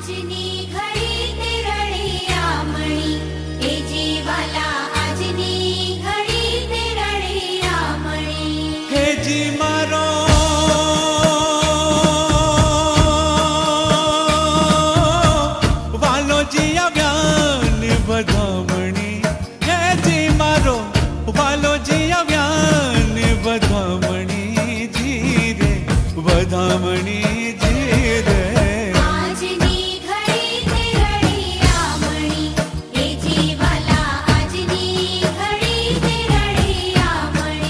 આજની ઘડી તે રળિયામણી એ જીવાલા આજની ઘડી તે રળિયામણી હે જી મારો વાલોજી આવ્યા ને વધામણી હે જી મારો વાલોજી આવ્યા ને વધામણી જી રે વધામણી જી રે આજની ઘડી તે રળિયામણી એ જીવાલા આજની ઘડી તે રળિયામણી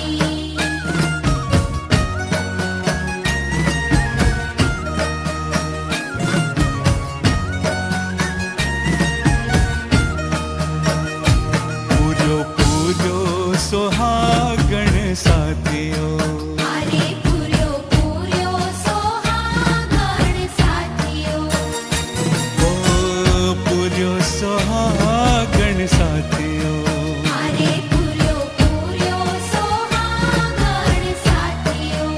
પૂજો પૂજો સોહાગણ સાથીઓ અરે પૂર્યો પૂર્યો સોહાગણ સાથીઓ ઓ પૂર્યો સોહાગણ સાથીઓ અરે પૂર્યો પૂર્યો સોહાગણ સાથીઓ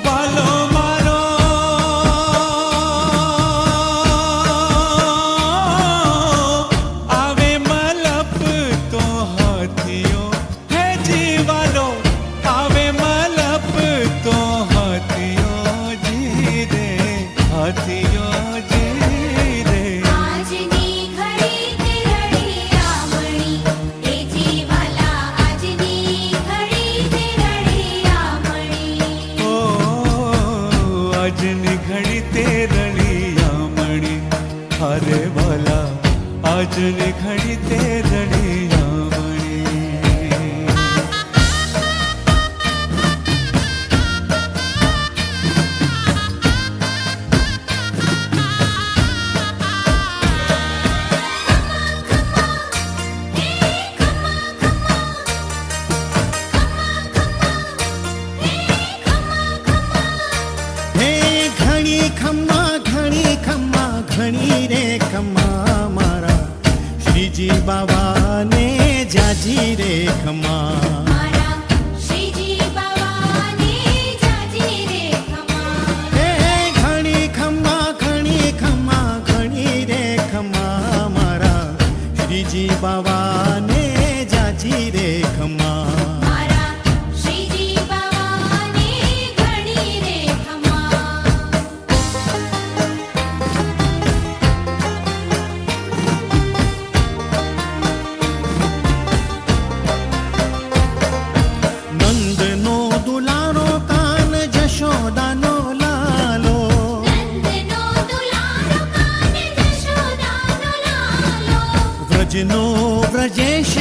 વાલો મારો આવે મલપ તો હાથીઓ હે જી વાલો આવે મલપ તો હાથીઓ જી રે હાથીઓ જી રે આજની ઘડી તે રળિયામણી એ જીવાલા આજની ઘડી તે રળિયામણી ઓ આજની ઘડી તે રળિયામણી અરે ભલા આજની ઘડી તે રળિયામણી હે ઘણી ખમ્મા ઘણી રે ખમ્મા મારા શ્રીજી બાવાને જાજી રે ખમ્મા મારા શ્રીજી બાવાને જાજી રે ખમા હે ઘણી ખમ્મા ઘણી રે ખમ્મા મારા શ્રીજી બાવાને જાજી રે ખમ્મા મારા શ્રીજી બાવાને ઘણી રે ખમા નંદનો દુલારો કાન જશોદાનો લાલો નંદનો દુલારો કાન જશોદાનો લાલો વ્રજનો વ્રજેશ